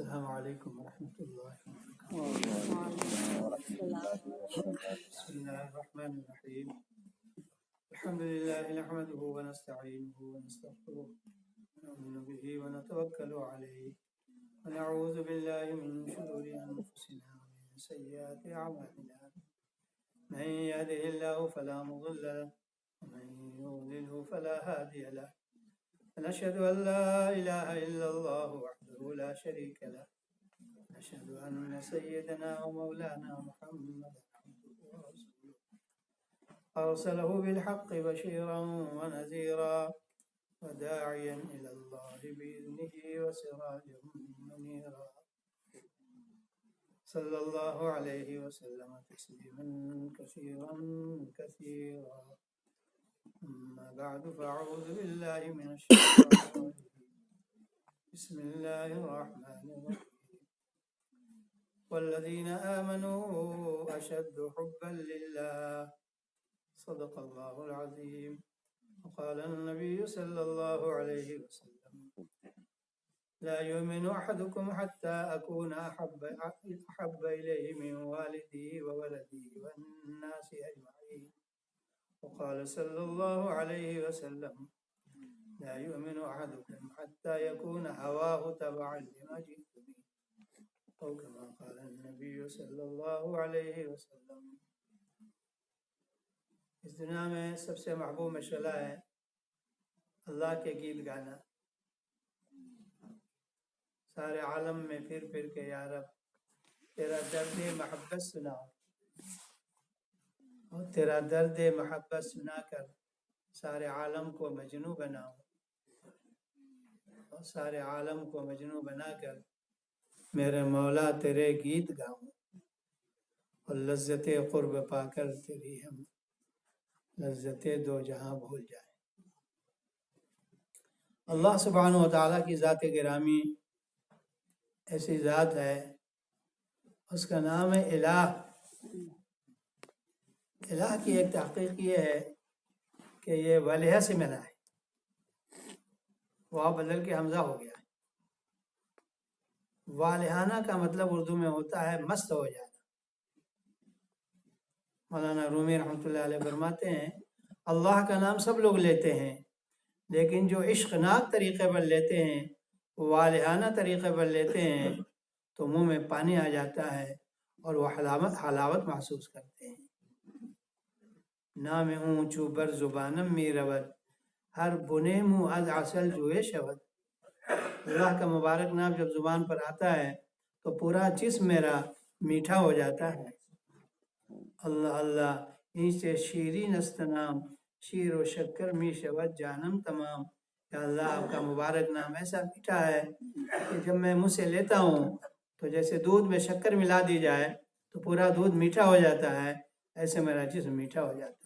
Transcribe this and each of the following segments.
السلام علیکم ورحمۃ اللہ وبرکاتہ۔ بسم اللہ الرحمن الرحیم۔ الحمد للہ نحمده ونستعینه ونستغفره ونؤمن به ونتوکل علیہ ونعوذ باللہ من شرور انفسنا ومن سیئات اعمالنا، من يهده الله فلا مضل له ومن يضلل فلا هادي له، ونشهد أن لا إله إلا الله وحده لا شريك له، ونشهد أن سيدنا ومولانا محمدا عبده ورسوله أرسله بالحق بشيرا ونذيرا وداعيا إلى الله بإذنه وسراجا منيرا، صلى الله عليه وسلم تسليما كثيرا كثيرا، أما بعد فأعوذ بالله من الشيطان الرجيم، بسم الله الرحمن الرحيم، والذين آمنوا أشد حبا لله، صدق الله العظيم، وقال النبي صلى الله عليه وسلم لا يؤمن أحدكم حتى أكون أحب إليه من والده وولده والناس أجمعين، وقال صلى الله عليه وسلم لا يؤمن أحدكم حتى يكون هواه تبعا لما جئت به، أو كما قال النبي صلى الله عليه وسلم۔ اس دنیا میں سب سے محبوب مشغلہ ہے اللہ کے گیت گانا۔ سارے عالم میں پھر پھر کے یا رب تیرا درد محبت سناؤ، اور تیرا درد محبت سنا کر سارے عالم کو مجنوں بناؤ، اور سارے عالم کو مجنوں بنا کر میرے مولا تیرے گیت گاؤں، اور لذت قرب پا کر تیری ہم لذت دو جہاں بھول جائیں۔ اللہ سبحانہ و تعالیٰ کی ذات گرامی ایسی ذات ہے، اس کا نام ہے الہ۔ الہ کی ایک تحقیق یہ ہے کہ یہ والہ سے ملا ہے، واو بدل کے حمزہ ہو گیا ہے۔ والہانہ کا مطلب اردو میں ہوتا ہے مست ہو جانا۔ مولانا رومی رحمۃ اللہ علیہ فرماتے ہیں اللہ کا نام سب لوگ لیتے ہیں، لیکن جو عشقناک طریقے پر لیتے ہیں، والہانہ طریقے پر لیتے ہیں، تو منہ میں پانی آ جاتا ہے اور وہ حلاوت محسوس کرتے ہیں۔ نام اونچو بر زبانم می رود، ہر بنے منہ از عسل جوئے شود۔ اللہ کا مبارک نام جب زبان پر آتا ہے تو پورا جسم میرا میٹھا ہو جاتا ہے۔ اللہ اللہ این سے شیرین است نام، شیر و شکر می شود جانم تمام۔ یا اللہ آپ کا مبارک نام ایسا میٹھا ہے کہ جب میں منہ سے لیتا ہوں تو جیسے دودھ میں شکر ملا دی جائے تو پورا دودھ میٹھا ہو جاتا ہے، ایسے میرا جسم میٹھا ہو جاتا ہے۔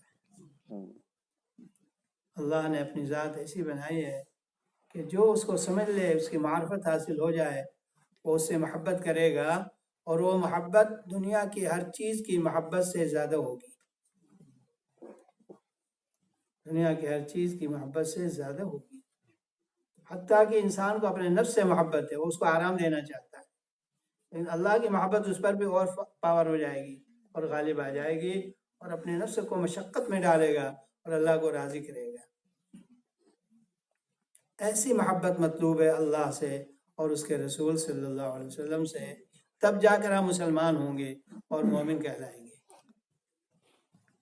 اللہ نے اپنی ذات ایسی بنائی ہے کہ جو اس کو سمجھ لے، اس کی معرفت حاصل ہو جائے، وہ اس سے محبت کرے گا، اور وہ محبت دنیا کی ہر چیز کی محبت سے زیادہ ہوگی۔ دنیا کی ہر چیز کی محبت سے زیادہ ہوگی، حتیٰ کہ انسان کو اپنے نفس سے محبت ہے، وہ اس کو آرام دینا چاہتا ہے، لیکن اللہ کی محبت اس پر بھی اور پاور ہو جائے گی اور غالب آ جائے گی، اور اپنے نفس کو مشقت میں ڈالے گا اور اللہ کو راضی کرے گا۔ ایسی محبت مطلوب ہے اللہ سے اور اس کے رسول صلی اللہ علیہ وسلم سے، تب جا کر ہم مسلمان ہوں گے اور مومن کہلائیں گے۔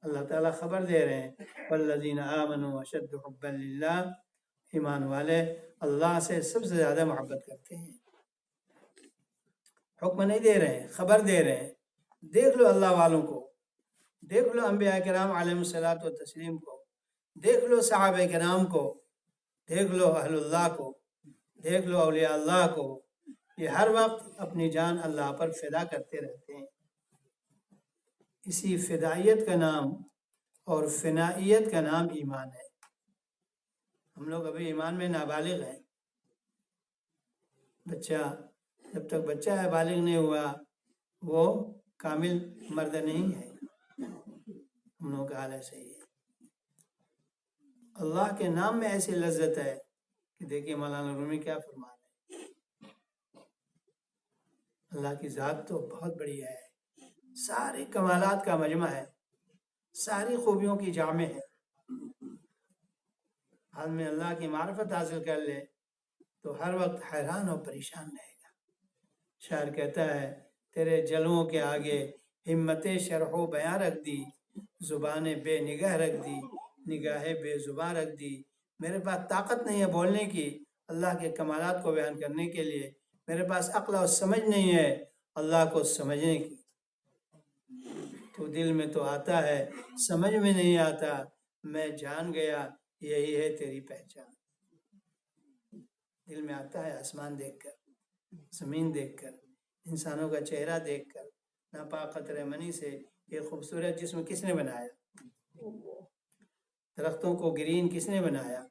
اللہ تعالیٰ خبر دے رہے ہیں والذین آمنوا اشد حبا للہ، ایمان والے اللہ سے سب سے زیادہ محبت کرتے ہیں۔ حکم نہیں دے رہے ہیں، خبر دے رہے ہیں۔ دیکھ لو اللہ والوں کو، دیکھ لو انبیاء کرام علیہ الصلوۃ والتسلیم کو، دیکھ لو صحابہ کرام کو، دیکھ لو اہل اللہ کو، دیکھ لو اولیاء اللہ کو، یہ ہر وقت اپنی جان اللہ پر فدا کرتے رہتے ہیں۔ اسی فدائیت کا نام اور فنائیت کا نام ایمان ہے۔ ہم لوگ ابھی ایمان میں نابالغ ہیں۔ بچہ جب تک بچہ ہے، بالغ نہیں ہوا، وہ کامل مرد نہیں ہے۔ ہم لوگوں کا حال ایسا ہی ہے۔ اللہ کے نام میں ایسی لذت ہے کہ دیکھیے مولانا رومی کیا فرما رہے ہیں، اللہ کی ذات تو بہت بڑی ہے، سارے کمالات کا مجمع ہے، ساری خوبیوں کی جامع ہے۔ آدمی اللہ کی معرفت حاصل کر لے تو ہر وقت حیران اور پریشان رہے گا۔ شاعر کہتا ہے تیرے جلووں کے آگے ہمت شرح و بیاں رکھ دی، زبان بے نگاہ رکھ دی، نگاہ بے زباں رکھ دی۔ میرے پاس طاقت نہیں ہے بولنے کی اللہ کے کمالات کو بیان کرنے کے لیے، میرے پاس عقل اور سمجھ نہیں ہے اللہ کو سمجھنے کی۔ تو دل میں تو آتا ہے سمجھ میں نہیں آتا، میں جان گیا یہی ہے تیری پہچان۔ دل میں آتا ہے آسمان دیکھ کر، زمین دیکھ کر، انسانوں کا چہرہ دیکھ کر، ناپاک قطرہ منی سے یہ خوبصورت جسم کس نے بنایا؟ درختوں کو گرین کس نے بنایا؟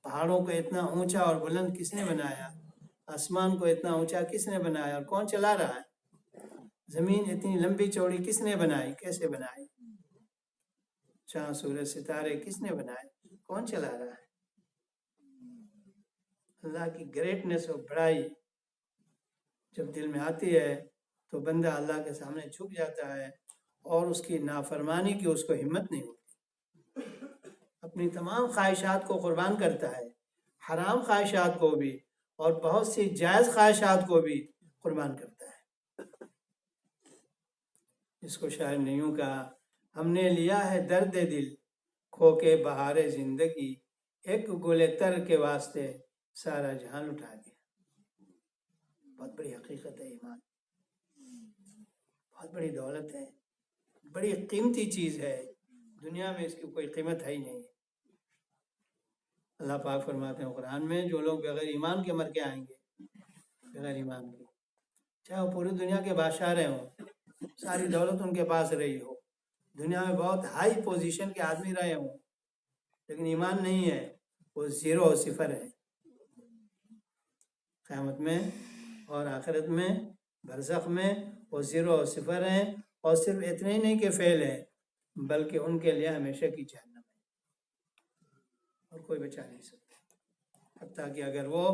پہاڑوں کو اتنا اونچا اور بلند کس نے بنایا؟ آسمان کو اتنا اونچا کس نے بنایا اور کون چلا رہا ہے؟ زمین اتنی لمبی چوڑی کس نے بنائی، کیسے بنائی؟ چاند سورج ستارے کس نے بنائے، کون چلا رہا ہے؟ اللہ کی گریٹنس اور بڑائی جب دل میں آتی ہے تو بندہ اللہ کے سامنے جھک جاتا ہے اور اس کی نافرمانی کی اس کو ہمت نہیں ہوتی، اپنی تمام خواہشات کو قربان کرتا ہے، حرام خواہشات کو بھی اور بہت سی جائز خواہشات کو بھی قربان کرتا ہے۔ اس کو شاعر نے یوں کہا، ہم نے لیا ہے درد دل کھو کے بہار زندگی، ایک گل تر کے واسطے سارا جہان اٹھا دیا۔ بہت بڑی حقیقت ہے ایمان، بہت بڑی دولت ہے، بڑی قیمتی چیز ہے، دنیا میں اس کی کوئی قیمت ہے ہی نہیں۔ اللہ پاک فرماتے ہیں قرآن میں جو لوگ بغیر ایمان کے مر کے آئیں گے، بغیر ایمان کے، چاہے وہ پوری دنیا کے بادشاہ رہے ہوں، ساری دولت ان کے پاس رہی ہو، دنیا میں بہت ہائی پوزیشن کے آدمی رہے ہوں، لیکن ایمان نہیں ہے، وہ زیرو اور صفر ہے۔ قیامت میں اور آخرت میں برزخ میں وہ زیرو اور صفر ہیں، اور صرف اتنے ہی نہیں کہ فیل ہیں بلکہ ان کے لیے ہمیشہ کی جہنم ہے اور کوئی بچا نہیں سکتا۔ حتیٰ کہ اگر وہ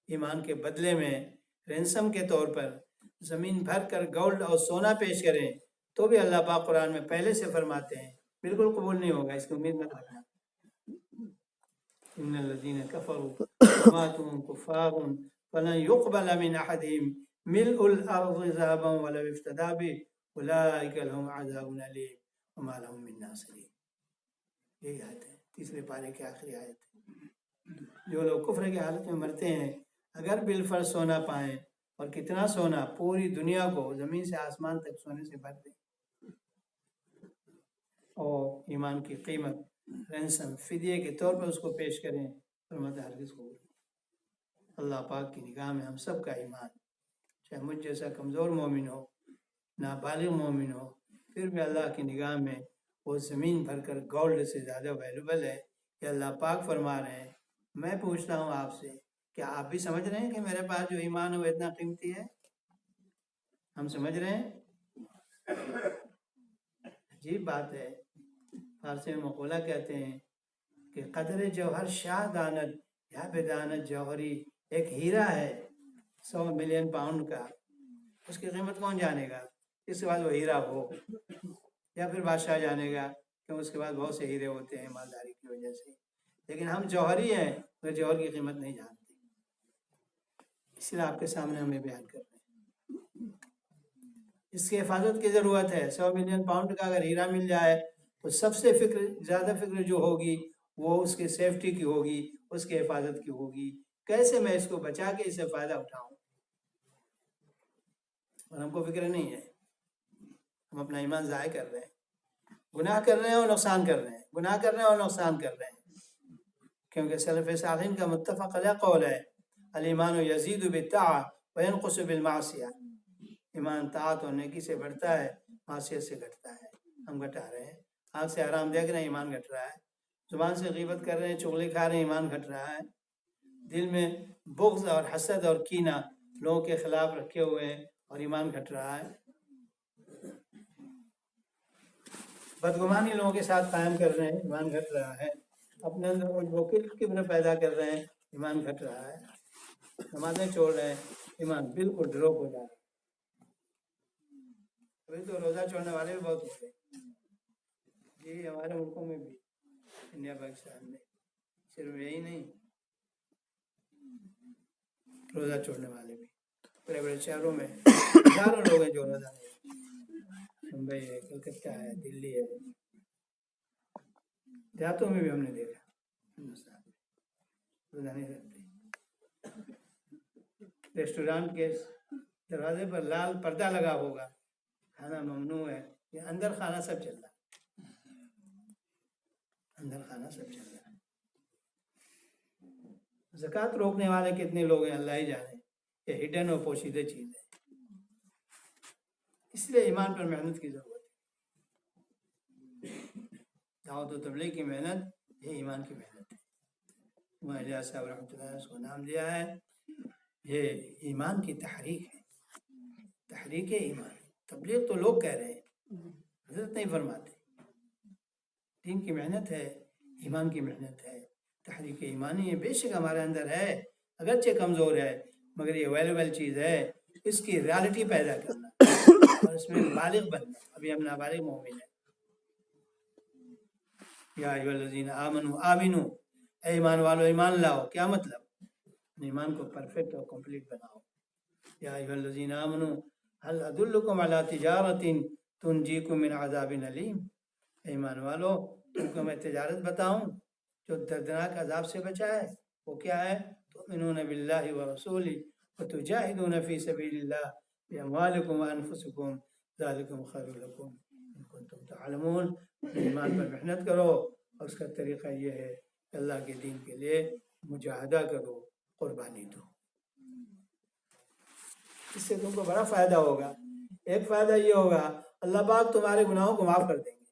ایمان کے بدلے میں رینسم کے طور پر زمین بھر کر گولڈ اور سونا پیش کریں تو بھی اللہ پاک قرآن میں پہلے سے فرماتے ہیں بالکل قبول نہیں ہوگا، اس کی امید مت رکھنا۔ ان الذین کفروا وماتوا وهم کفار فلن يقبل من احدهم ملء الارض ذهبا ولو افتدى به اولئک لهم عذاب الیم وما لهم من ناصرین۔ یہی آیت ہے، تیسرے پارے کی آخری آیت ہے۔ جو لوگ کفر کی حالت میں مرتے ہیں اگر بالفرض سونا پائیں، اور کتنا سونا، پوری دنیا کو زمین سے آسمان تک سونے سے بھر دیں، اور ایمان کی قیمت رینسم فدیے کے طور پر اس کو پیش کریں، فرماتا ہرگز قبول نہیں۔ اللہ پاک کی نگاہ میں ہم سب کا ایمان، چاہے مجھ جیسا کمزور مومن ہو، نابالغ مومن ہو، پھر بھی اللہ کی نگاہ میں وہ زمین بھر کر گولڈ سے زیادہ ویلیبل ہے کہ اللہ پاک فرما رہے ہیں۔ میں پوچھتا ہوں آپ سے، کیا آپ بھی سمجھ رہے ہیں کہ میرے پاس جو ایمان ہے وہ اتنا قیمتی ہے؟ ہم سمجھ رہے ہیں؟ عجیب بات ہے، فارسی میں مقولہ کہتے ہیں کہ قدر جوہر شاہ داند یا بدانت جوہری، ایک ہیرا ہے 100 ملین پاؤنڈ کا، اس کی قیمت کون جانے گا؟ اس کے بعد وہ ہیرا ہو، یا پھر بادشاہ جانے گا، کیوں اس کے بعد بہت سے ہیرے ہوتے ہیں مالداری کی وجہ سے، لیکن ہم جوہری ہیں، وہ جوہر کی قیمت نہیں جانتے، اس لیے آپ کے سامنے ہمیں بیان کر رہے ہیں۔ اس کی حفاظت کی ضرورت ہے۔ 100 ملین پاؤنڈ کا اگر ہیرا مل جائے تو سب سے زیادہ فکر جو ہوگی وہ اس کی سیفٹی کی ہوگی، اس کی حفاظت کی ہوگی، کیسے میں اس کو بچا کے اس سے فائدہ اٹھاؤں، اور ہم کو فکر نہیں ہے۔ ہم اپنا ایمان ضائع کر رہے ہیں، گناہ کر رہے ہیں اور نقصان کر رہے ہیں، گناہ کر رہے ہیں اور نقصان کر رہے ہیں، کیونکہ سلف صالحین کا متفق علیہ قول ہے الایمان یزید بالطاعہ وینقص بالمعصیہ، ایمان طاعت اور نیکی سے بڑھتا ہے، معصیت سے گھٹتا ہے۔ ہم گھٹا رہے ہیں، آنکھ سے حرام دیکھ رہے ہیں، ایمان گھٹ رہا ہے، زبان سے غیبت کر رہے ہیں، چغلی کھا رہے ہیں، ایمان گھٹ رہا ہے، دل میں بغض اور حسد اور کینہ لوگوں کے خلاف رکھے ہوئے ہیں اور ایمان گھٹ رہا ہے، بدگمانی لوگوں کے ساتھ قائم کر رہے ہیں، ایمان گھٹ رہا ہے، اپنے اندر وہ کبر پیدا کر رہے ہیں، ایمان گھٹ رہا ہے، نمازیں چھوڑ رہے ہیں، ایمان بالکل ڈراپ ہو جا رہا ہے۔ ابھی تو روزہ چھوڑنے والے بھی بہت ہو گئے جی، ہمارے ملکوں میں بھی، انڈیا پاکستان میں صرف یہی نہیں، روزہ چھوڑنے والے بھی بڑے بڑے شہروں میں ہزاروں لوگ ہیں جو روزہ نہیں، ممبئی ہے، کلکتہ ہے، دلی ہے، دیہاتوں میں بھی ہم نے دیکھا ہندوستان میں روزہ نہیں رکھتے۔ ریسٹورانٹ کے دروازے پر لال پردہ لگا ہوگا، کھانا ممنوع ہے، یہ اندر کھانا سب چل رہا ہے، اندر کھانا سب چل رہا ہے۔ زکوٰۃ روکنے والے کتنے لوگ ہیں اللہ ہی جانے، یہ ہڈن اور پوشیدہ چیز ہے، اس لیے ایمان پر محنت کی ضرورت ہے۔ دعوت و تبلیغ کی محنت یہ ایمان کی محنت ہے۔ الیاس صاحب رحمۃ اللہ نے اس کو نام دیا ہے، یہ ایمان کی تحریک ہے، تحریک ایمان ہے۔ تبلیغ تو لوگ کہہ رہے ہیں، حضرت نہیں فرماتے۔ دین کی محنت ہے، ایمان کی محنت ہے، تحریک ایمانی ہے، بے شک ہمارے اندر ہے، اگرچہ کمزور ہے مگر یہ ویلیبل چیز ہے، اس کی ریالٹی پیدا کرنا اور اس میں بالغ بننا۔ ابھی ہم نابالغ مومن ہیں۔ یا ایھا الذین آمنوا آمنو، اے ایمان والو ایمان لاؤ، کیا مطلب؟ ایمان کو پرفیکٹ اور کمپلیٹ بناؤ۔ یا ایھا الذین آمنو هل ادلکم علی تجارۃ تنجیکم من عذاب علیم، ایمان والو تم کو میں تجارت بتاؤں جو دردناک عذاب سے بچائے، وہ کیا ہے؟ تؤمنون باللہ ورسولہ وتجاہدون فی سبیل اللہ باموالکم وانفسکم ذالکم خیر لکم ان کنتم تعلمون۔ ایمان پر محنت کرو، اور اس کا طریقہ یہ ہے کہ اللہ کے دین کے لیے مجاہدہ کرو، قربانی دو۔ اس سے تم کو بڑا فائدہ ہوگا۔ ایک فائدہ یہ ہوگا اللہ پاک تمہارے گناہوں کو معاف کر دیں گے۔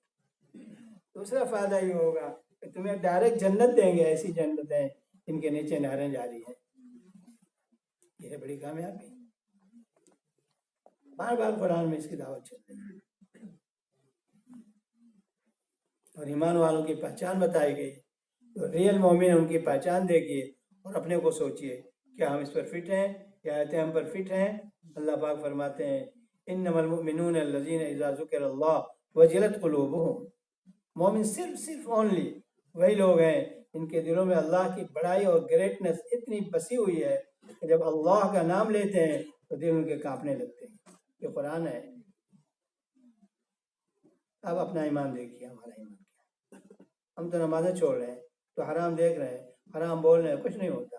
دوسرا فائدہ یہ ہوگا کہ تمہیں ڈائریکٹ جنت دیں گے، ایسی جنتیں ان کے نیچے نہریں جاری ہیں۔ یہ ہے بڑی کامیابی۔ بار بار قرآن میں اس کی دعوت چل رہی ہے، اور ایمان والوں کی پہچان بتائی گئی۔ تو ریئل مومن ان کی پہچان دیکھیے اور اپنے کو سوچئے کیا ہم اس پر فٹ ہیں، کیا آیتیں ہم پر فٹ ہیں؟ اللہ پاک فرماتے ہیں انما المؤمنون الذین اذا ذکر اللہ وجلت قلوبہم، مومن صرف اونلی وہی لوگ ہیں ان کے دلوں میں اللہ کی بڑائی اور گریٹنس اتنی بسی ہوئی ہے کہ جب اللہ کا نام لیتے ہیں تو دل ان کے کانپنے لگتے ہیں۔ یہ قرآن ہے۔ اب اپنا ایمان دیکھیے، ہمارا ایمان کیا ہے؟ ہم تو نمازیں چھوڑ رہے ہیں، تو حرام دیکھ رہے ہیں، حرام بول رہے ہیں، کچھ نہیں ہوتا،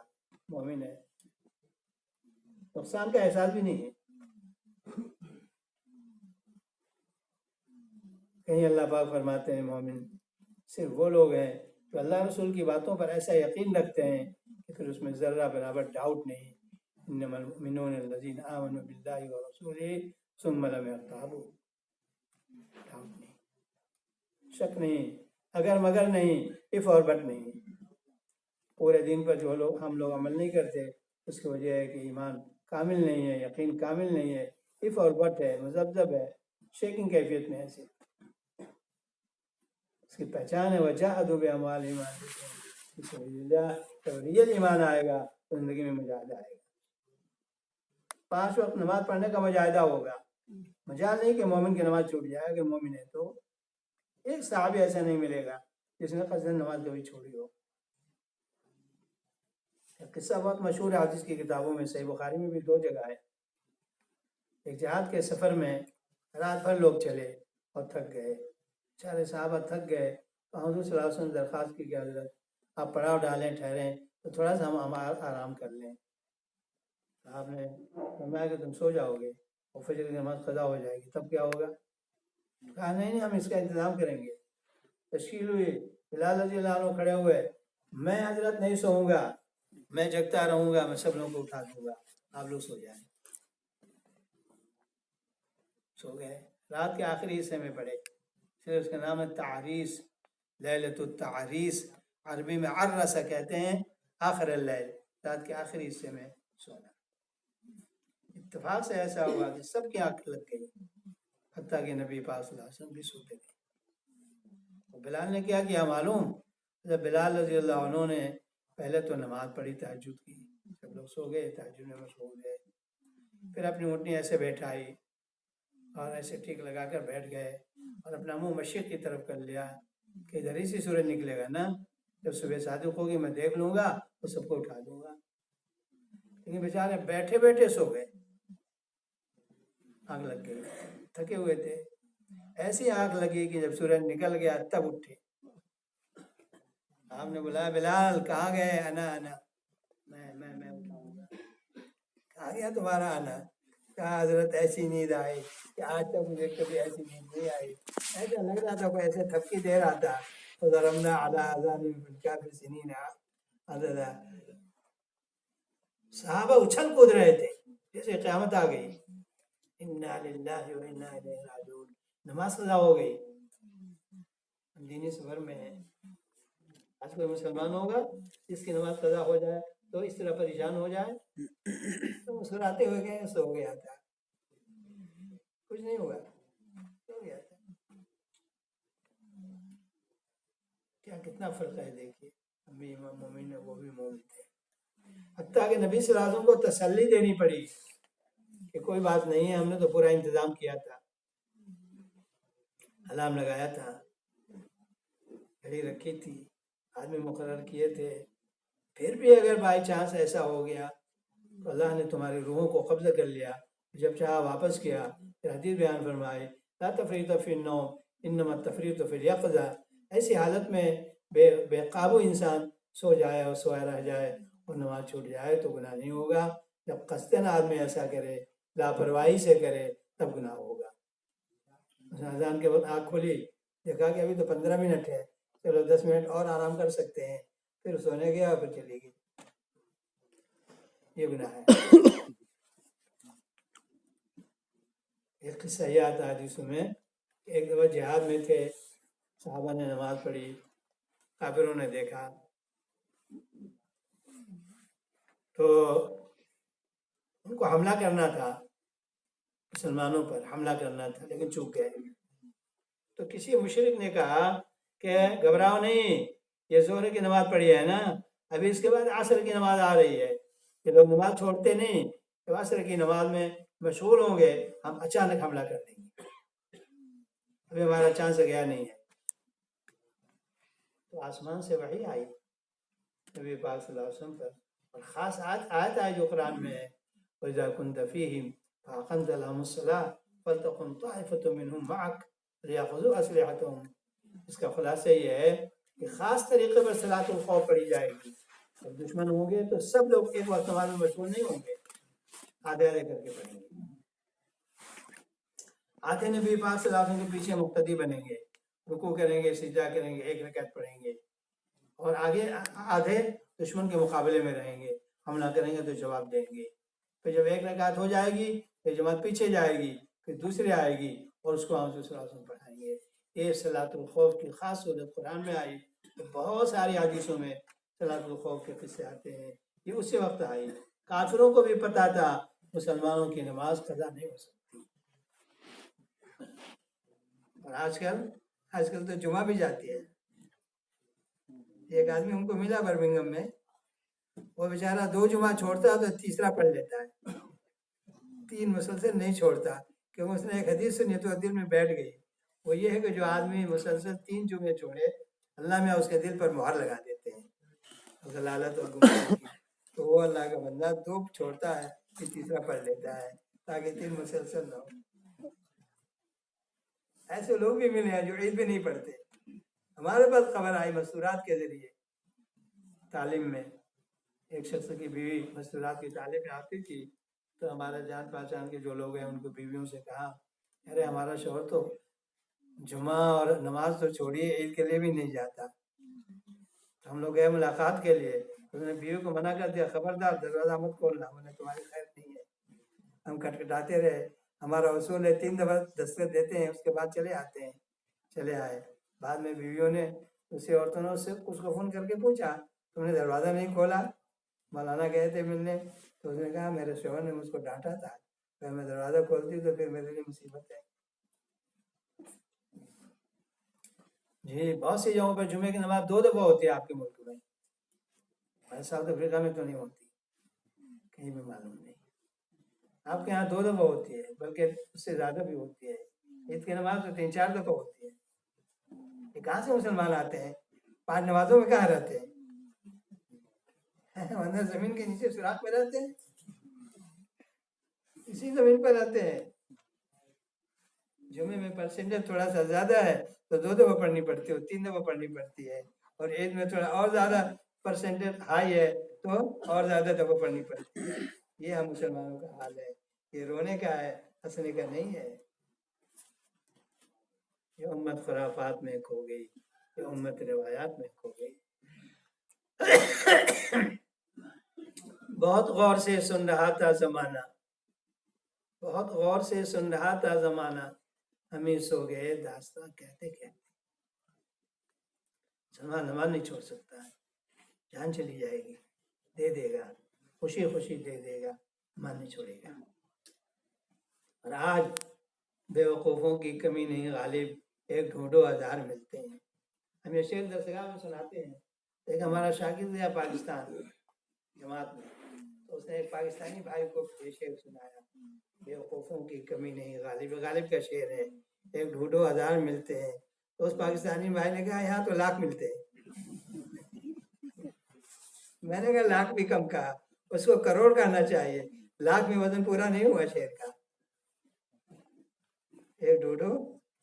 مومن ہے، نقصان کا احساس بھی نہیں ہے۔ کہیں اللہ پاک فرماتے ہیں مومن صرف وہ لوگ ہیں جو اللہ رسول کی باتوں پر ایسا یقین رکھتے ہیں کہ پھر اس میں ذرہ برابر ڈاؤٹ نہیں۔ انما المؤمنون الذین آمنوا باللہ ورسولہ ثم لم یرتابوا، ڈاؤٹ نہیں، شک نہیں، اگر مگر نہیں، اف اور بٹ نہیں۔ پورے دین پر جو لوگ ہم لوگ عمل نہیں کرتے، اس کی وجہ ہے کہ ایمان کامل نہیں ہے، یقین کامل نہیں ہے، اف اور بٹ ہے، مذبذب ہے، شیکنگ کیفیت میں ہے صرف۔ اس کی پہچان ہے وجاہدوا باموالہم وانفسہم فی سبیل اللہ۔ جب ریئل ایمان آئے گا تو زندگی میں مجاہدہ آئے گا۔ 5 وقت نماز پڑھنے کا مجاہدہ ہوگا، مجال نہیں کہ مومن کی نماز چھوٹ جائے۔ اگر مومن ہے تو ایک صحابی ایسا نہیں ملے گا جس نے قصداً نماز کبھی چھوڑی ہو۔ قصہ بہت مشہور ہے حدیث کی کتابوں میں، صحیح بخاری میں بھی 2 جگہ ہے۔ ایک جہاد کے سفر میں رات بھر لوگ چلے اور تھک گئے، سارے صحابہ تھک گئے، تو حضور صلی اللہ علیہ وسلم درخواست کی کہ حضرت آپ پڑاؤ ڈالیں، ٹھہریں تو تھوڑا سا ہم آرام کر لیں۔ آپ نے فرمایا کہ تم سو جاؤ گے اور فجر کی نماز قضا ہو جائے گی، تب کیا ہوگا؟ کہا نہیں ہم اس کا انتظام کریں گے۔ تشکیل ہوئی، بلال رضی اللہ عنہ کھڑے ہوئے، میں حضرت نہیں سوؤں گا، میں جگتا رہوں گا، میں سب لوگوں کو اٹھا دوں گا، آپ لوگ سو جائیں۔ سو گئے، رات کے آخری حصے میں پڑے، پھر اس کا نام ہے تعریس، لیلۃ التعریس، عربی میں عرسہ کہتے ہیں آخر اللیل، رات کے آخری حصے میں سونا۔ اتفاق سے ایسا ہوا کہ سب کی آنکھ لگ گئی، حتیٰ کہ نبی پاک صلی اللہ علیہ وسلم بھی سوتے تھے۔ بلال نے کیا کیا معلوم؟ جب بلال رضی اللہ عنہ نے پہلے تو نماز پڑھی تہجد کی، سب لوگ سو گئے، تہجد میں مشغول گئے، پھر اپنی اونٹنی ایسے بیٹھائی اور ایسے ٹھیک لگا کر بیٹھ گئے اور اپنا منہ مشرق کی طرف کر لیا کہ ادھر ہی سے سورج نکلے گا نا، جب صبح صادق ہوگی میں دیکھ لوں گا وہ سب کو اٹھا دوں گا۔ لیکن بیچارے بیٹھے بیٹھے سو گئے، آگ لگ گئی، تھکے ہوئے تھے، ایسی آگ لگی کہ جب سورج نکل گیا تب اٹھے۔ آپ نے بلایا بلال کہاں گئے؟ انا میں اٹھاؤں گا۔ کہاں گیا تمہارا آنا؟ کہا حضرت ایسی نیند آئی کہ آج تک مجھے کبھی ایسی نیند نہیں آئی، ایسا لگ رہا تھا کوئی ایسے تھپکی دے رہا تھا۔ فضربنا علی آذانہم فی الکہف سنین عددا۔ صحابہ اچھل کود رہے تھے جیسے قیامت آ گئی۔ انا للہ و انا الیہ راجعون۔ نماز قضا ہو گئی۔ ہم دینی سفر میں ہیں، آج کوئی مسلمان ہوگا جس کی نماز قضا ہو جائے تو اس طرح پریشان ہو جائے تو مسکراتے ہوئے گئے سو گیا تھا، کچھ نہیں ہوا، سو گیا تھا۔ کیا کتنا فرق ہے دیکھیے، ہم بھی امام مومن ہیں وہ بھی مومن تھے، حتیٰ کہ نبی صلی اللہ علیہ وسلم کو تسلی دینی پڑی کہ کوئی بات نہیں ہے، ہم نے تو پورا انتظام کیا تھا، الارم لگایا تھا، گھڑی رکھی تھی، آدمی مقرر کیے تھے، پھر بھی اگر بائی چانس ایسا ہو گیا تو اللہ نے تمہاری روحوں کو قبضہ کر لیا، جب چاہا واپس کیا۔ پھر حدیث بیان فرمائے لا تفریط فی النوم انما التفریط فی الیقظہ۔ ایسی حالت میں بے قابو انسان سو جائے اور سویا رہ جائے اور نماز چھوٹ جائے تو گناہ نہیں ہوگا، جب قصداً آدمی ایسا کرے، لاپرواہی سے کرے، تب گناہ ہوگا۔ اذان کے وقت آنکھ کھولی، دیکھا کہ ابھی تو 15 منٹ ہے، چلو 10 منٹ اور آرام کر سکتے ہیں، پھر سونے گیا اور پھر چلی گئی، یہ گناہ ہے۔ ایک قصہ یہ آتا ہے حدیثوں میں، ایک دفعہ جہاد میں تھے، صحابہ نے نماز پڑھی، کافروں نے دیکھا تو ان کو حملہ کرنا تھا، مسلمانوں پر حملہ کرنا تھا، لیکن چوک گئے۔ تو کسی مشرک نے کہا کہ گھبراؤ نہیں، یہ ظہر کی نماز پڑھی ہے نا، ابھی اس کے بعد عصر کی نماز آ رہی ہے، یہ لوگ نماز چھوڑتے نہیں، جب عصر کی نماز میں مشغول ہوں گے ہم اچانک حملہ کر دیں گے، ابھی ہمارا چانس گیا نہیں ہے۔ تو آسمان سے وحی آئی نبی پاک صلی اللہ علیہ وسلم پر، اور خاص آیت آئی جو قرآن میں ہے وَإِذَا كُنْتَ فِيهِمْ فَأَقَمْتَ لَهُمُ الصَّلَاةَ فَلْتَقُمْ طَائِفَةٌ مِّنْهُمْ مَعَكَ لِيَأْخُذُوا أَسْلِحَتَهُمْ۔ اس کا خلاصہ یہ ہے کہ خاص طریقے پر صلاۃ الخوف پڑھی جائے گی، اور دشمن ہوں گے تو سب لوگ ایک وقت نماز میں مشغول نہیں ہوں گے، آدھے آدھے کر کے پڑھیں گے، آدھے نبی پاک صلی اللہ علیہ وسلم کے پیچھے مقتدی بنیں گے، رکوع کریں گے، سجدہ کریں گے، ایک رکعت پڑھیں گے، اور آگے آدھے دشمن کے مقابلے میں رہیں گے، حملہ کریں گے تو جواب دیں گے۔ پھر جب ایک رکعت ہو جائے گی پھر جماعت پیچھے جائے گی، پھر دوسری آئے گی اور اس کو ہم دوسرا پڑھائیں گے۔ یہ صلاۃ الخوف کی خاص صورت قرآن میں آئی، بہت ساری حدیثوں میں صلاۃ الخوف کے قصے آتے ہیں، یہ اسی وقت آئی۔ کافروں کو بھی پتا تھا مسلمانوں کی نماز قضا نہیں ہو سکتی، اور آج کل تو جمعہ بھی جاتی ہے۔ ایک آدمی ہم کو ملا برمنگم میں، وہ بیچارہ 2 جمعہ چھوڑتا ہے تو تیسرا پڑھ لیتا ہے، 3 مسلسل نہیں چھوڑتا، کیونکہ اس نے ایک حدیث سنی تو دل میں بیٹھ گئی، وہ یہ ہے کہ جو آدمی مسلسل 3 جمعے چھوڑے اللہ میں اس کے دل پر مہر لگا دیتے ہیں ضلالت اور گمراہی کی، تو وہ اللہ کا بندہ 2 چھوڑتا ہے پھر تیسرا پڑھ لیتا ہے تاکہ 3 مسلسل نہ ہو۔ ایسے لوگ بھی ملے ہیں جو عید بھی نہیں پڑھتے۔ ہمارے پاس خبر آئی مستورات کے ذریعے، تعلیم میں ایک شخص کی بیوی مستورات کی تعلیم میں آتی تھی، تو ہمارے جان پہچان کے جو لوگ ہیں ان کو بیویوں سے کہا ارے ہمارا شوہر تو جمعہ اور نماز تو چھوڑیے عید کے لیے بھی نہیں جاتا، تو ہم لوگ گئے ملاقات کے لیے، اس نے بیوی کو منع کر دیا خبردار دروازہ مت کھولنا، انہیں تمہاری خیر نہیں ہے۔ ہم کٹکھٹاتے رہے، ہمارا اصول ہے 3 دفعہ دستخط دیتے ہیں اس کے بعد چلے آتے ہیں، چلے آئے۔ بعد میں بیویوں نے دوسری عورتوں نے اس کو فون کر کے پوچھا تم نے دروازہ نہیں کھولا؟ مولانا گئے تھے ملنے، تو اس نے کہا میرے شوہر نے مجھ کو ڈانٹا تھا، اگر میں دروازہ کھولتی تو پھر میرے لیے مصیبت ہے۔ جی بہت سی جگہوں پہ جمعے کی نماز 2 دفعہ ہوتی ہے آپ کے ملک میں، ساؤتھ افریقہ میں تو نہیں ہوتی، کہیں بھی معلوم نہیں۔ آپ کے یہاں 2 دفعہ ہوتی ہے، بلکہ اس سے زیادہ بھی ہوتی ہے. عید کی نماز تو 3-4 دفعہ ہوتی ہے. یہ کہاں سے مسلمان آتے ہیں؟ 5 نمازوں میں کہاں رہتے ہیں؟ ورنہ زمین کے نیچے سوراخ میں رہتے ہیں، اسی زمین پر رہتے ہیں. جمعے میں پرسنٹیج تھوڑا سا زیادہ ہے تو 2 دفعہ پڑھنی پڑتی ہے، 3 دفعہ پڑھنی پڑتی ہے. اور عید میں تھوڑا اور زیادہ پرسنٹیج ہائی ہے تو اور زیادہ دفعہ پڑھنی پڑتی ہے. یہ ہم مسلمانوں کا حال ہے. یہ رونے کا ہے، ہنسنے کا نہیں ہے. یہ امت خرافات میں کھو گئی، یہ امت روایات میں کھو گئی. بہت غور سے سن رہا تھا زمانہ، بہت غور سے سن رہا تھا زمانہ، ہمیں سو گئے داستاں کہتے کہتے. سلمان نماز نہیں چھوڑ سکتا ہے، جان چلی جائے گی دے دے گا، خوشی خوشی دے دے گا، نماز نہیں چھوڑے گا. اور آج بے وقوفوں کی کمی نہیں غالب، 1 ڈھونڈو 1000 ملتے ہیں. ہم یہ شعر درسگاہ میں سناتے ہیں. ایک ہمارا شاگرد گیا پاکستان جماعت میں، تو اس نے ایک پاکستانی بھائی کو یہ شعر سنایا، بے وقوفوں کی کمی نہیں غالب. غالب کا شعر ہے، 1 ڈھونڈو 1000 ملتے ہیں. تو اس پاکستانی بھائی نے کہا یہاں تو 1,00,000 ملتے ہیں. میں نے کہا 1,00,000 بھی کم کہا، اس کو کروڑ کہنا چاہیے. 1,00,000 میں وزن پورا نہیں ہوا شعر کا. 1 ڈھونڈو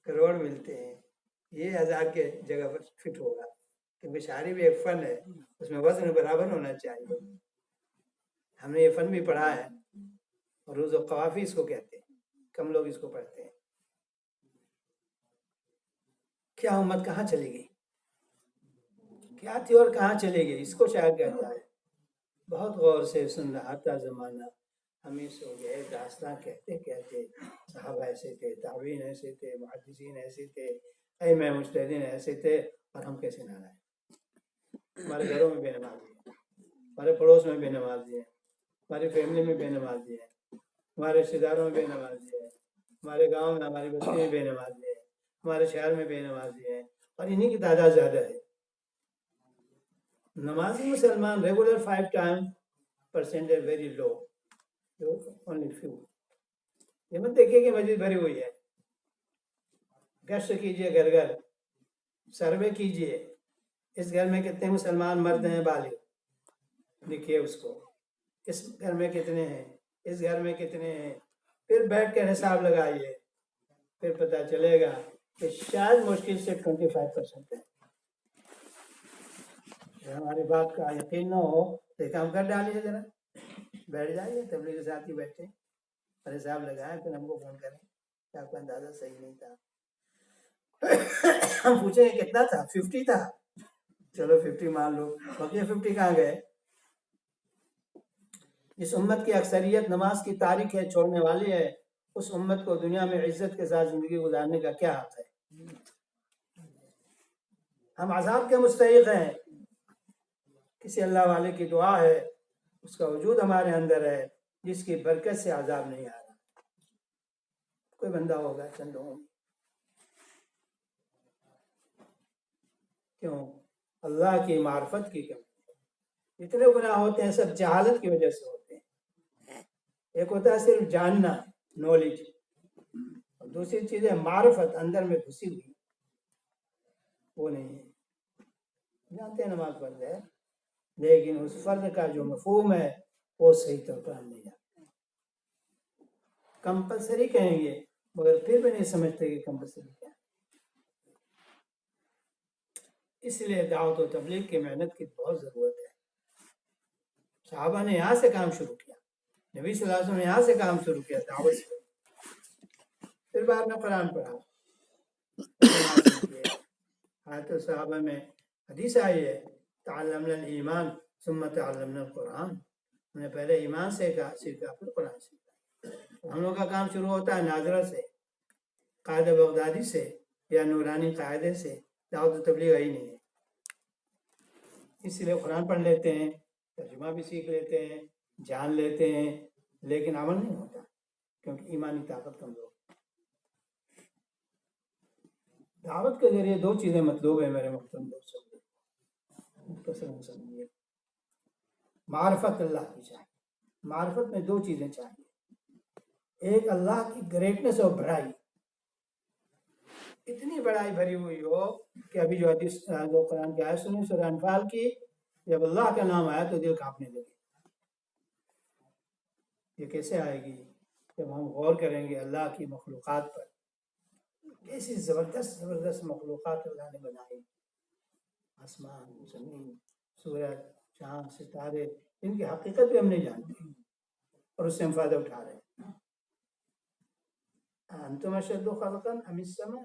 کروڑ ملتے ہیں، یہ 1000 کے جگہ پر فٹ ہوگا، کیونکہ شاعری بھی ایک فن ہے، اس میں وزن برابر ہونا چاہیے. ہم نے یہ فن بھی پڑھا ہے، روز و قوافی اس کو کہتے ہیں، کم لوگ اس کو پڑھتے ہیں. کیا امت کہاں چلی گئی، کیا تھی اور کہاں چلے گئی، اس کو شاعر کہتا ہے. بہت غور سے سن رہا تھا زمانہ، ہمیں سو گئے داستاں کہتے کہتے. صحابہ ایسے تھے، تابعین ایسے تھے، محدثین ایسے تھے، ائمہ مجتہدین ایسے تھے، اور ہم کیسے نہ رہے. ہمارے گھروں میں بے نمازی ہیں، ہمارے پڑوس میں بے نمازی ہیں، ہماری فیملی میں بے نمازی ہیں، ہمارے رشتے داروں میں بے نمازی ہیں، ہمارے گاؤں میں ہماری بستی میں بے نمازی ہیں، ہمارے شہر میں بے نمازی ہیں، اور انہی کی تعداد زیادہ ہے. نمازی مسلمان regular 5 time percentage very low, only few. یہ مت دیکھیے کہ مسجد بھری ہوئی ہے. گشت کیجئے گھر گھر، سروے کیجئے اس گھر میں کتنے مسلمان مرد ہیں بالغ، لکھیے اس کو. اس گھر میں کتنے ہیں، اس گھر میں کتنے ہیں، پھر بیٹھ کر حساب لگائیے. پھر پتہ چلے گا کہ شاید مشکل سے 25% ہے. ہماری بات کا یقین نہ ہو تو ایک کام کر ڈالیے، ذرا بیٹھ جائیے، تبلیغ کے ساتھ ہی بیٹھے اور حساب لگائیں، پھر ہم کو فون کریں کہ آپ کا اندازہ صحیح نہیں تھا. ہم پوچھیں گے کتنا تھا، 50 تھا، چلو 50 مان لو، بقیہ 50 کہاں گئے. جس امت کی اکثریت نماز کی تاریخ ہے، چھوڑنے والی ہے، اس امت کو دنیا میں عزت کے ساتھ زندگی گزارنے کا کیا حق ہے. ہم عذاب کے مستحق ہیں. کسی اللہ والے کی دعا ہے، اس کا وجود ہمارے اندر ہے، جس کی برکت سے عذاب نہیں آ رہا. کوئی بندہ ہوگا چند لوگوں، کیوں؟ اللہ کی معرفت کی کمی. اتنے گناہ ہوتے ہیں سب جہالت کی وجہ سے ہوتے ہیں. ایک ہوتا ہے صرف جاننا، نالج، اور دوسری چیز ہے معرفت، اندر میں گھسی ہوئی، وہ نہیں ہے. جانتے ہیں نماز پڑھ رہے، لیکن اس فرض کا جو مفہوم ہے وہ صحیح طور پر ہم نہیں جانتے. کمپلسری کہیں گے مگر پھر بھی نہیں سمجھتے کہ کمپلسری کیا ہے. اس لیے دعوت و تبلیغ کی محنت کی بہت ضرورت ہے. صحابہ نے یہاں سے کام شروع کیا، نبی صلی اللہ علیہ وسلم نے یہاں سے کام شروع کیا، دعوت سے. پھر بعد میں قرآن پڑھا، آیت الصحابہ میں حدیث آئی ہے، تعلمنا الایمان ثم تعلمنا القرآن. ہم نے پہلے ایمان سیکھا پھر قرآن سیکھا. ہم لوگ کا کام شروع ہوتا ہے ناظرہ سے، قائد بغدادی سے یا نورانی قاعدے سے. دعوت و تبلیغ ہی نہیں ہے. اس لیے قرآن پڑھ لیتے ہیں، ترجمہ بھی سیکھ لیتے ہیں، جان لیتے ہیں، لیکن عمل نہیں ہوتا کیونکہ ایمانی طاقت کمزور. دعوت کے ذریعے 2 چیزیں مطلوب ہیں میرے محترم دوستوں. معرفت اللہ کی چاہیے. معرفت میں 2 چیزیں چاہیے. ایک اللہ کی گریٹنس اور بڑائی، اتنی بڑائی بھری ہوئی ہو کہ ابھی جو حدیث جو قرآن کی آیت سنی سورہ انفال کی، جب اللہ کا نام آیا تو دل کانپنے لگے۔ یہ کیسے آئے گی؟ جب ہم غور کریں گے اللہ کی مخلوقات پر، کیسی زبردست زبردست مخلوقات اللہ نے بنائی، آسمان، زمین، سورج، چاند، ستارے، ان کی حقیقت بھی ہم نہیں جانتے اور اس سے ہم فائدہ اٹھا رہے ہیں۔ انتم اشد خلقا ام السماء،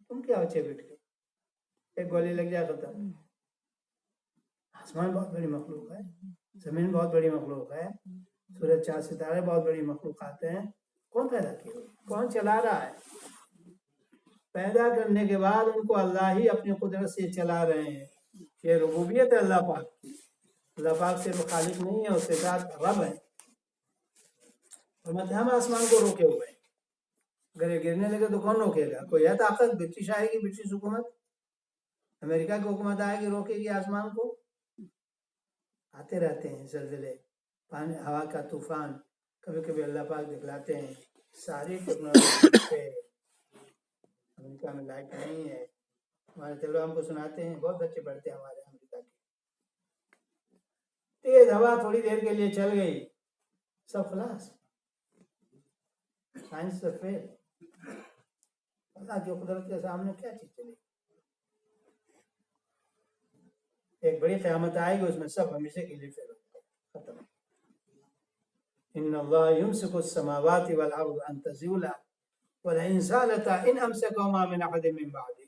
تم کیا اچھے بیٹھ گئے، ایک گولی لگ جائے ختم۔ آسمان بہت بڑی مخلوق ہے، زمین بہت بڑی مخلوق ہے، سورج، چاند، ستارے بہت بڑی مخلوقات ہیں۔ کون پیدا کیے، کون چلا رہا ہے؟ پیدا کرنے کے بعد ان کو اللہ ہی اپنی قدرت سے چلا رہے ہیں۔ یہ ربوبیت ہے اللہ پاک کی۔ اللہ پاک صرف خالق نہیں ہے، اس کے ساتھ رب ہے۔ ہم آسمان کو روکے ہوئے ہیں، اگر یہ گرنے لگے تو کون روکے گا؟ کوئی ہے طاقت؟ برٹش آئے گی، برٹش حکومت، امریکہ کی حکومت آئے گی، روکے گی آسمان کو؟ آتے رہتے ہیں زلزلے، پانی، ہوا کا طوفان، کبھی کبھی اللہ پاک دکھلاتے ہیں ساری ٹیکنالوجی پہ۔ امریکہ میں لائٹ نہیں ہے، ہمارے طلبہ ہم کو سناتے ہیں، بہت بچے پڑھتے ہیں ہمارے امریکہ کے، تیز ہوا تھوڑی دیر کے لیے چل گئی، سب خلاص، سائنس سے فیل۔ اللہ کی قدرت کے سامنے کیا چیز چلے گی؟ ایک بڑی قیامت آئے گی، اس میں سب ہمیشہ کے لیے فیل ہو جائے، ختم۔ ان اللہ یمسک السماوات والارض ان تزولا ولئن زالتا ان امسکہما من احد من بعدہ۔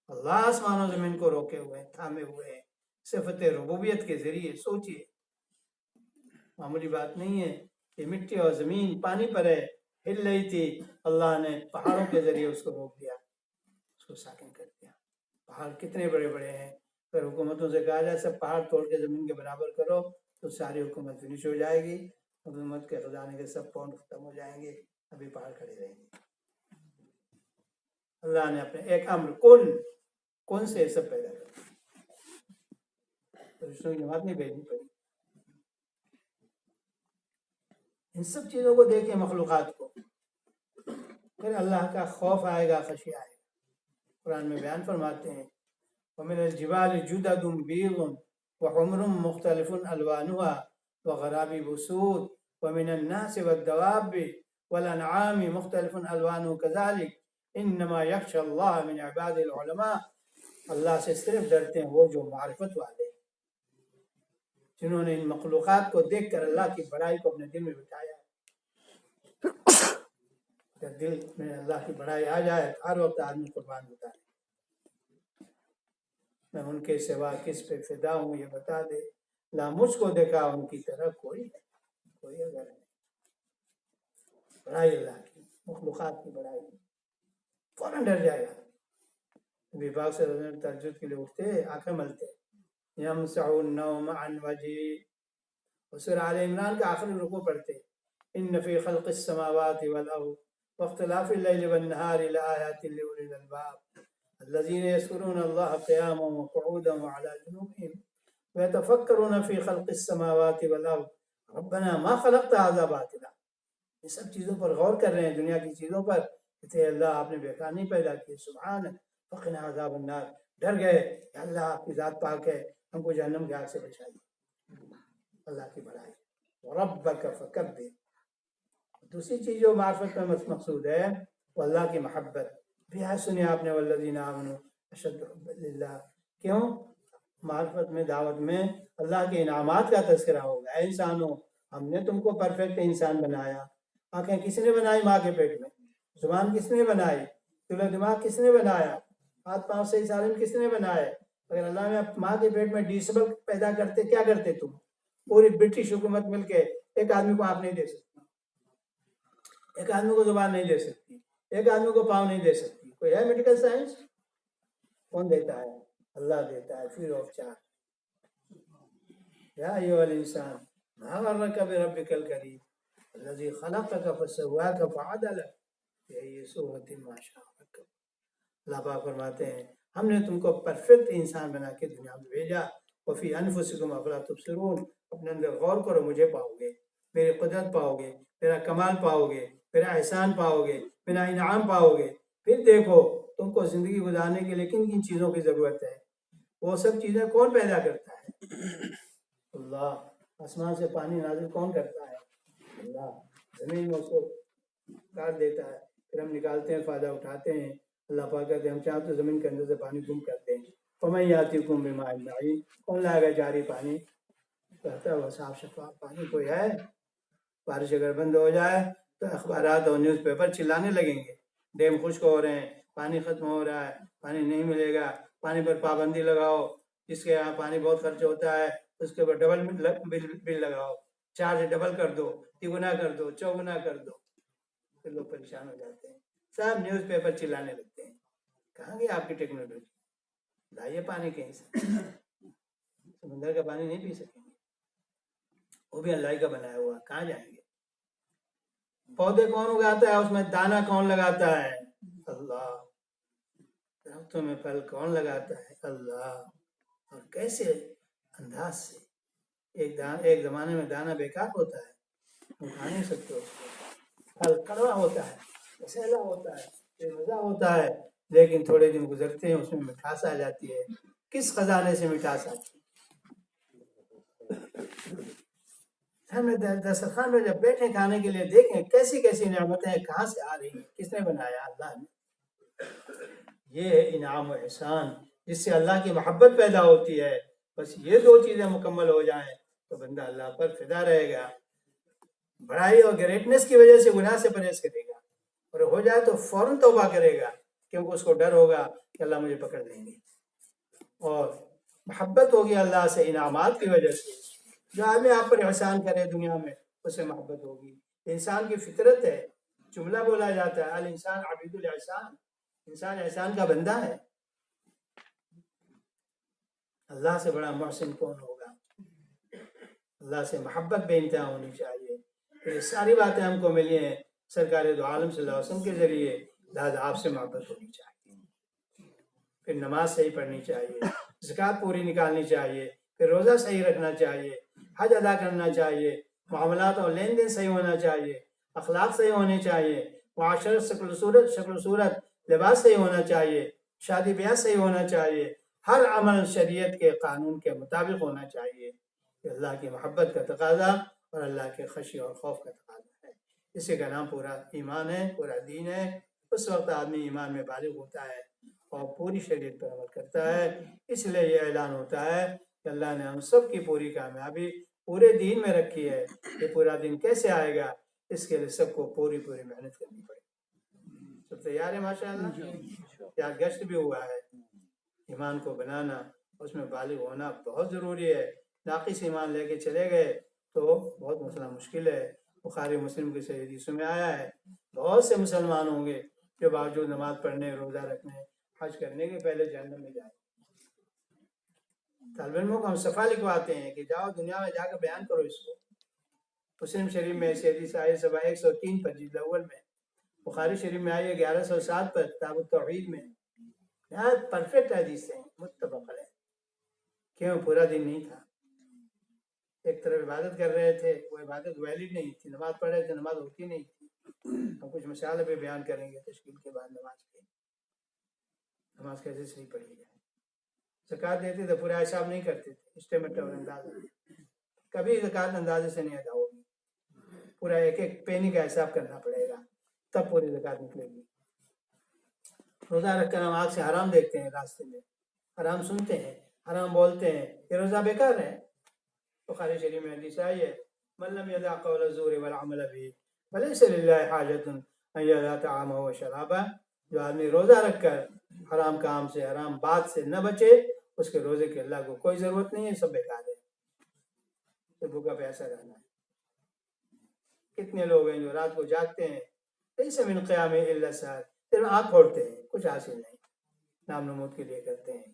اللہ آسمان و زمین کو روکے ہوئے ہیں، تھامے ہوئے ہیں صفت ربوبیت کے ذریعے۔ سوچئے، معمولی بات نہیں ہے کہ مٹی اور زمین پانی پر ہے، ہل رہی تھی، اللہ نے پہاڑوں کے ذریعے اس کو روک دیا، اس کو ساکن کر دیا۔ پہاڑ کتنے بڑے بڑے ہیں، اگر حکومتوں سے کہا جائے سب پہاڑ توڑ کے زمین کے برابر کرو تو ساری حکومت فنش ہو جائے گی، حکومت کے خزانے کے سب پاؤنڈ ختم ہو جائیں گے، ابھی پہاڑ کھڑے رہیں گے۔ اللہ نے اپنے ایک امر کن سے سب پیدا کر دیا، فرشتوں کی جماعت نہیں بھیجنی پڑی۔ ان سب چیزوں کو دیکھیں، مخلوقات کو، پھر اللہ کا خوف آئے گا، خشیہ آئے گا۔ قرآن میں بیان فرماتے ہیں وَمِنَ الْجِبَالِ جُدَدٌ بِيضٌ وَحُمْرٌ مُخْتَلِفٌ أَلْوَانُهَا وَغَرَابِيبُ سُودٌ وَمِنَ النَّاسِ وَالدَّوَابِّ وَالْأَنْعَامِ مُخْتَلِفٌ أَلْوَانُهُ كَذَلِكَ إِنَّمَا يَخْشَى اللَّهَ مِنْ عِبَادِهِ الْعُلَمَاء۔ اللہ سے صرف ڈرتے ہیں وہ جو معرفت والے ہیں، جنہوں نے ان مخلوقات کو دیکھ کر اللہ کی بڑائی کو اپنے دل میں بٹھایا۔ اگر دل میں اللہ کی بڑائی آ جائے تو ہر وقت آدمی قربان ہوتا ہے۔ میں ان کے سوا کس پہ فدا ہوں یہ بتا دے، لا مجھ کو دیکھا ان کی طرح کوئی اگر نہیں۔ بڑائی اللہ کی، مخلوقات کی بڑائی، فوراً ڈر جائے گا۔ نبی پاک صلی اللہ علیہ وسلم تہجد کے لیے اٹھتے، آنکھیں ملتے، یمسح النوم عن وجهه، اور سورہ آل عمران کا آخری رکوع پڑھتے ان فی خلق السماوات والارض واختلاف اللیل والنہار لآیات لأولی الالباب الذین یذکرون اللہ قیاما وقعودا وعلی جنوبہم ویتفکرون فی خلق السماوات والارض ربنا ما خلقت هذا باطلا۔ یہ سب چیزوں پر غور کر رہے ہیں، دنیا کی چیزوں پر، کہ اللہ آپ نے بیکار نہیں پیدا کیے، سبحانک فقنا عذاب النار۔ ڈر گئے کہ اللہ آپ کی ذات پاک ہے، ہم کو جہنم کی آگ سے بچائیے۔ اللہ کی بڑائی، ربک فکبر۔ دوسری چیز جو معرفت میں مقصود ہے وہ اللہ کی محبت۔ بھی سنی آپ نے والذین آمنوا اشد حبا للہ۔ کیوں؟ معرفت میں، دعوت میں اللہ کے انعامات کا تذکرہ ہوگا۔ اے انسانوں، ہم نے تم کو پرفیکٹ انسان بنایا۔ آنکھیں کس نے بنائی ماں کے پیٹ میں؟ زبان کس نے بنائی؟ دل و دماغ کس نے بنایا؟ ہاتھ پاؤں صحیح سالم کس نے بنائے؟ اگر اللہ نے ماں کے پیٹ میں ڈیسبل پیدا کرتے، کیا کرتے تم؟ پوری برٹش حکومت مل کے ایک آدمی کو آنکھ نہیں دے سکتی، ایک آدمی کو زبان نہیں دے سکتی، ایک آدمی کو پاؤں نہیں دے سکتی۔ کوئی ہے میڈیکل سائنس؟ کون دیتا ہے؟ اللہ دیتا ہے، فری آف چارج۔ یا ایھا الانسان ما غرک بربک الکریم الذی خلقک فسواک فعدلک فی ای صورۃ ما شاء رکب۔ اللہ پاک فرماتے ہیں ہم نے تم کو پرفیکٹ انسان بنا کے دنیا میں بھیجا، وفی انفسکم افلا تبصرون، اپنے اندر غور کرو، مجھے پاؤ گے، میری قدرت پاؤ گے، میرا کمال پاؤ گے، میرا احسان پاؤ گے، میرا انعام پاؤ گے. پھر دیکھو تم کو زندگی گزارنے کے لیے کن کن چیزوں کی ضرورت ہے. وہ سب چیزیں کون پیدا کرتا ہے؟ اللہ. آسمان سے پانی نازل کون کرتا ہے؟ اللہ. زمین میں اس کو کاٹ دیتا ہے، پھر ہم نکالتے ہیں، فائدہ اٹھاتے ہیں. اللہ پاک کہتے ہیں ہم چاہتے تو زمین کے اندر سے پانی گم کرتے ہیں. فَمَن يَأْتِيكُم بِمَاءٍ مَّعِينٍ، کون لائے گا جاری پانی؟ کہتا ہے وہ صاف شفاف پانی کوئی ہے؟ بارش اگر بند ہو جائے تو اخبارات اور نیوز پیپر چلانے لگیں گے، ڈیم خشک ہو رہے ہیں، پانی ختم ہو رہا ہے، پانی نہیں ملے گا، پانی پر پابندی لگاؤ، جس کے یہاں پانی بہت خرچ ہوتا ہے اس کے اوپر ڈبل بل لگاؤ، چارج ڈبل کر دو، تگنا کر دو، چوگنا کر دو. پھر لوگ پریشان ہو جاتے ہیں، سب نیوز پیپر چلانے لگتے ہیں. کہاں گئی آپ کی ٹیکنالوجی؟ لائیے پانی کہیں سے. سمندر کا پانی نہیں پی سکیں گے، وہ بھی اللہ کا بنایا ہوا، کہاں جائیں گے؟ پودے کون اگاتا ہے، اس میں دانا کون لگاتا ہے؟ اللہ. درختوں میں پھل کون لگاتا ہے؟ اللہ. اور کیسے انداز سے. ایک زمانے میں دانا بیکار ہوتا ہے، کھا نہیں سکتے اس کو، پھل کڑوا ہوتا ہے، کسیلا ہوتا ہے، بے مزہ ہوتا ہے، لیکن تھوڑے دن گزرتے ہیں اس میں مٹھاس آ جاتی ہے. کس خزانے سے مٹھاس آتی ہے؟ ہمیں دسترخوان میں جب بیٹھے کھانے کے لیے دیکھیں کیسی کیسی نعمتیں کہاں سے آ رہی ہیں، کس نے بنایا؟ اللہ نے. یہ ہے انعام و احسان جس سے اللہ کی محبت پیدا ہوتی ہے. بس یہ دو چیزیں مکمل ہو جائیں تو بندہ اللہ پر فدا رہے گا. بڑائی اور گریٹنس کی وجہ سے گناہ سے پرہیز کرے گا، اور ہو جائے تو فوراً توبہ کرے گا، کیونکہ اس کو ڈر ہوگا کہ اللہ مجھے پکڑ لیں گے. اور محبت ہوگی اللہ سے انعامات کی وجہ سے. جو آدمی آپ پر احسان کرے دنیا میں اسے محبت ہوگی. انسان کی فطرت ہے، جملہ بولا جاتا ہے الانسان عبید الاحسان، انسان احسان کا بندہ ہے. اللہ سے بڑا محسن کون ہوگا؟ اللہ سے محبت بے انتہا ہونی چاہیے. یہ ساری باتیں ہم کو ملی ہیں سرکار دو عالم صلی اللہ علیہ وسلم کے ذریعے، لہذا آپ سے محبت ہونی چاہیے. پھر نماز صحیح پڑھنی چاہیے، زکوٰۃ پوری نکالنی چاہیے، پھر روزہ صحیح رکھنا چاہیے، حج ادا کرنا چاہیے، معاملات اور لین دین صحیح ہونا چاہیے، اخلاق صحیح ہونے چاہیے، معاشرت شکل و صورت لباس صحیح ہونا چاہیے، شادی بیاہ صحیح ہونا چاہیے، ہر عمل شریعت کے قانون کے مطابق ہونا چاہیے. کہ اللہ کی محبت کا تقاضا اور اللہ کے خشی اور خوف کا تقاضا ہے. اسی کا نام پورا ایمان ہے، پورا دین ہے. اس وقت آدمی ایمان میں بالغ ہوتا ہے اور پوری شریعت پر عمل کرتا ہے. اس لیے یہ اعلان ہوتا ہے کہ اللہ نے ہم سب کی پوری کامیابی پورے دین میں رکھی ہے. یہ پورا دین کیسے آئے گا؟ اس کے لیے سب کو پوری محنت کرنی پڑے گی. سب تیار ہے ماشاء اللہ؟ یاد گشت بھی ہوا ہے. ایمان کو بنانا، اس میں بالغ ہونا بہت ضروری ہے. ناقص ایمان لے کے چلے گئے تو بہت مسئلہ مشکل ہے. بخاری مسلم کی صحیح حدیثوں میں آیا ہے بہت سے مسلمان ہوں گے جو باوجود نماز پڑھنے، روزہ رکھنے، حج کرنے کے پہلے جہنم میں جائیں. طالب علموں کو ہم صفحہ لکھواتے ہیں کہ جاؤ دنیا میں جا کر بیان کرو اس کو. مسلم شریف میں ایسی حدیث آئی صفحہ 103 پر جلد اول میں، بخاری شریف میں آئی ہے 1107 پر کتاب التوحید میں. یہاں پرفیکٹ حدیث ہیں، متفق علیہ. کیوں؟ پورا دن نہیں تھا. ایک طرف عبادت کر رہے تھے، وہ عبادت ویلڈ نہیں تھی. نماز پڑھ رہے تھے، نماز ہوتی نہیں تھی. ہم کچھ مسائل پہ بیان کریں گے تشکیل کے بعد نماز کیسے صحیح پڑھی جائے. زکوٰۃ دیتے تو پورا حساب نہیں کرتے تھے، اسٹیمیٹ اور اندازہ. کبھی زکوٰۃ اندازے سے نہیں ادا ہوگی، پورا ایک ایک پینی کا حساب کرنا پڑے گا تب پوری زکوٰۃ نکلے گی. روزہ رکھ کر ہم آنکھ سے حرام دیکھتے ہیں، راستے میں حرام سنتے ہیں، حرام بولتے ہیں، یہ روزہ بیکار ہے. بخاری شریف میں حدیث آئی ہے من لم يدع قول الزور والعمل به فليس لله حاجة ان يدع طعامه وشرابه. جو آدمی روزہ رکھ کر حرام کام سے، حرام بات سے نہ بچے، اس کے روزے کے اللہ کو کوئی ضرورت نہیں ہے، سب بیکار ہے. تو بھوکا پیاسا رہنا ہے. کتنے لوگ ہیں جو رات کو جاگتے ہیں، ليس من قيام الا السحر، صرف آنکھ کھولتے ہیں، کچھ حاصل نہیں، نام نمود کے لیے کرتے ہیں.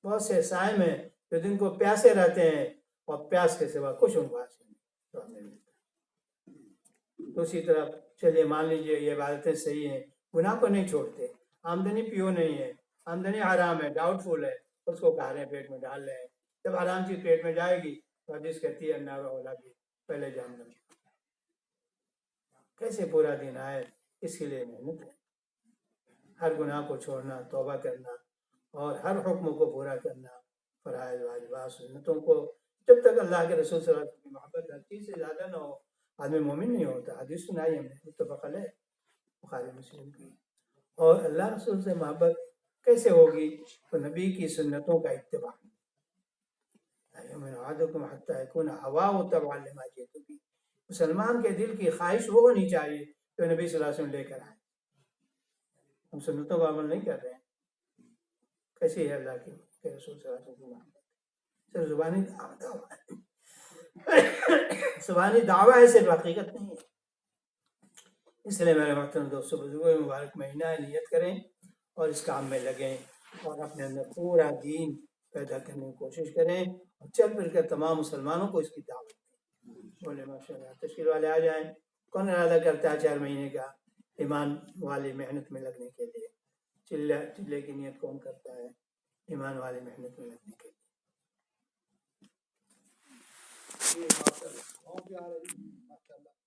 بہت سے صائم ہیں جو دن کو پیاسے رہتے ہیں اور پیاس کے سوا کچھ ان کو حاصل نہیں. دوسری طرف چلیے مان لیجیے یہ عبادتیں صحیح ہیں، گناہ کو نہیں چھوڑتے، آمدنی پیو نہیں ہے، آمدنی حرام ہے، ڈاؤٹ فل ہے، اس کو کھا رہے ہیں، پیٹ میں ڈال رہے ہیں. جب حرام چیز پیٹ میں جائے گی تو حدیث کہتی ہے النار اولا بھی، پہلے جہنم. کیسے پورا دن آئے، اس کے لیے محنت ہے. ہر گناہ کو چھوڑنا، توبہ کرنا، اور ہر حکم کو پورا کرنا، فرائض واجبات سنتوں کو. جب تک اللہ کے رسول صلی اللہ علیہ وسلم کی محبت ہر چیز سے زیادہ نہ ہو، آدمی مومن نہیں ہوتا. حدیث سنائی ہم نے، متفق علیہ، بخاری مسلم کی. اور اللہ رسول سے محبت کیسے ہوگی؟ تو نبی کی سنتوں کا اتباع. مسلمان کے دل کی خواہش وہ ہونی چاہیے جو نبی صلی اللہ علیہ وسلم لے کر آئے. ہم سنتوں کا عمل نہیں کر رہے ہیں. کیسی ہے اللہ کے رسول صلی اللہ علیہ وسلم کی محبت؟ صرف زبانی دعویٰ ہے، صرف حقیقت نہیں ہے. اس لیے میرے محترم دوستوں بزرگوں، مبارک مہینہ ہے، نیت کریں اور اس کام میں لگیں اور اپنے اندر پورا دین پیدا کرنے کی کوشش کریں اور چل پھر کر تمام مسلمانوں کو اس کی دعوت دیں. بولے ماشاء اللہ. تشکیل والے آ جائیں. کون ارادہ کرتا ہے 4 مہینے کا ایمان والی محنت میں لگنے کے لیے؟ چلے کی نیت کون کرتا ہے ایمان والی محنت میں لگنے کے لیے؟ ماشاء اللہ.